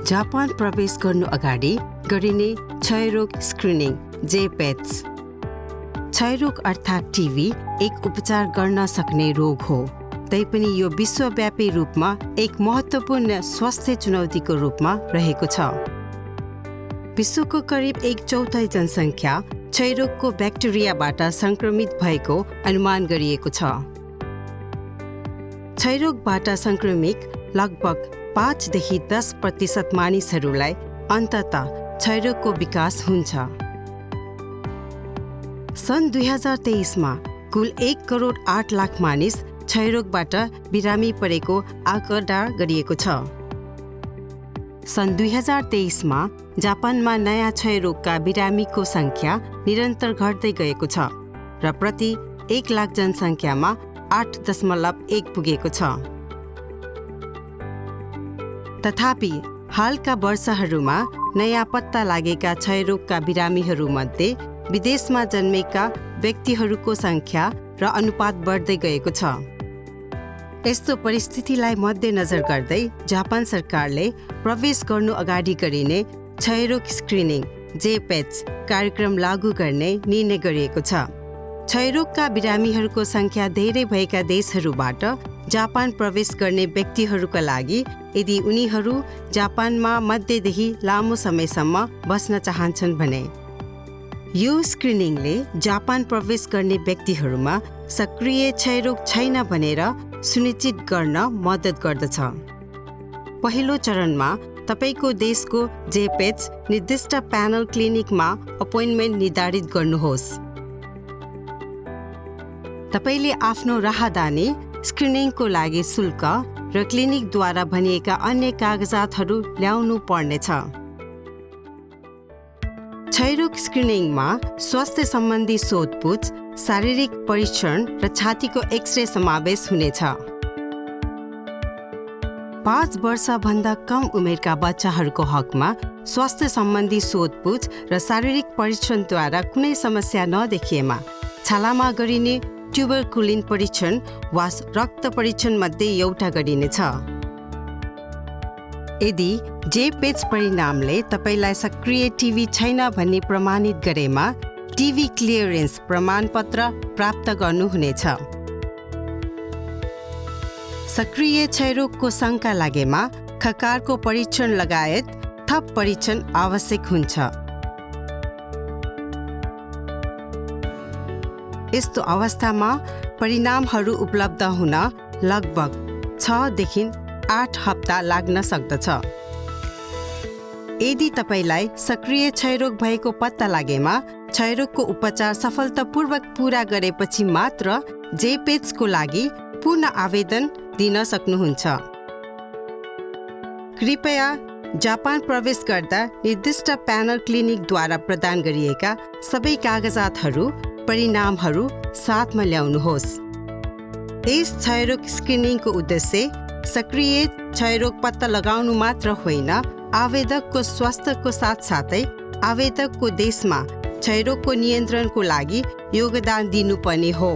Japan प्रवेश गर्नु अगाडि गरिने क्षयरोग स्क्रिनिङ जेपेट्स। क्षयरोग अर्थात् टिबी एक उपचार गर्न सक्ने रोग हो, तैपनि यो विश्वव्यापी रूपमा एक महत्त्वपूर्ण स्वास्थ्य चुनौतीको रूपमा रहेको छ। विश्वको करिब 1/4 जनसङ्ख्या क्षयरोगको ब्याक्टेरियाबाट सङ्क्रमित भएको अनुमान गरिएको छ। क्षयरोगबाट सङ्क्रमित लगभग 5 देखि 10% मानिसहरूलाई अन्ततः क्षयरोगको विकास हुन्छ। सन् 2023 मा कुल 1 करोड 8 लाख मानिस क्षयरोगबाट बिरामी परेको आँकडा गरिएको छ। सन् 2023 मा जापानमा नयाँ क्षयरोगका बिरामीको सङ्ख्या निरन्तर घट्दै गएको छ र प्रति 1 लाख जनसङ्ख्यामा 8.1 पुगेको छ। तथापि हालका वर्षहरूमा नयाँ पत्ता लागेका क्षयरोगका बिरामीहरूमध्ये विदेशमा जन्मेका व्यक्तिहरूको सङ्ख्या र अनुपात बढ्दै गएको छ। यस्तो परिस्थितिलाई मध्यनजर गर्दै जापान सरकारले प्रवेश गर्नु अगाडि गरिने क्षयरोग स्क्रिनिङ जेपेट्स कार्यक्रम लागू गर्ने निर्णय गरिएको छ। क्षयरोगका बिरामीहरूको सङ्ख्या धेरै भएका देशहरूबाट जापान प्रवेश गर्ने व्यक्तिहरूका लागि यदि उनीहरू जापानमा मध्यदेखि लामो समयसम्म बस्न चाहन्छन् भने यो स्क्रिनिङले जापान प्रवेश गर्ने व्यक्तिहरूमा सक्रिय क्षयरोग छैन भनेर सुनिश्चित गर्न मद्दत गर्दछ। पहिलो चरणमा तपाईको देशको जेपेट्स निर्दिष्ट प्यानल क्लिनिकमा अपोइन्टमेन्ट निर्धारित गर्नुहोस्। तपाईले आफ्नो राहदानी स्क्रिनिङको लागि शुल्क र क्लिनिकद्वारा भनिएका अन्य कागजातहरू ल्याउनु पर्नेछ। क्षयरोग स्क्रिनिङमा स्वास्थ्य सम्बन्धी सोधपुछ, शारीरिक परीक्षण र छातीको एक्सरे समावेश हुनेछ। 5 वर्षभन्दा कम उमेरका बच्चाहरूको हकमा स्वास्थ्य सम्बन्धी सोधपुछ र शारीरिक परीक्षणद्वारा कुनै समस्या नदेखिएमा छालामा गरिने ट्युबरकुलिन परीक्षण वा रक्त परीक्षण मध्ये एउटा गरिनेछ। यदि जेपेट्स परिणामले तपाईलाई सक्रिय टिबी छैन भन्ने प्रमाणित गरेमा टिबी क्लियरेन्स प्रमाणपत्र प्राप्त गर्नुहुनेछ। सक्रिय क्षयरोगको शङ्का लागेमा खकारको परीक्षण लगायत थप परीक्षण आवश्यक हुन्छ। यस्तो अवस्थामा परिणामहरू उपलब्ध हुन लगभग 6 देखि 8 हप्ता लाग्न सक्दछ। यदि तपाईलाई सक्रिय क्षयरोग भएको पत्ता लागेमा क्षयरोगको उपचार सफलतापूर्वक पूरा गरेपछि मात्र जेपेट्सको लागि पुनः आवेदन दिन सक्नुहुन्छ। कृपया जापान प्रवेश गर्दा निर्दिष्ट प्यानल क्लिनिकद्वारा प्रदान गरिएका सबै कागजातहरू परिणामहरू साथमा ल्याउनुहोस्। यस क्षयरोग स्क्रिनिङको उद्देश्य सक्रिय क्षयरोग पत्ता लगाउनु मात्र होइन, आवेदकको स्वास्थ्यको साथसाथै आवेदकको देशमा क्षयरोगको नियन्त्रणको लागि योगदान दिनुपर्ने हो।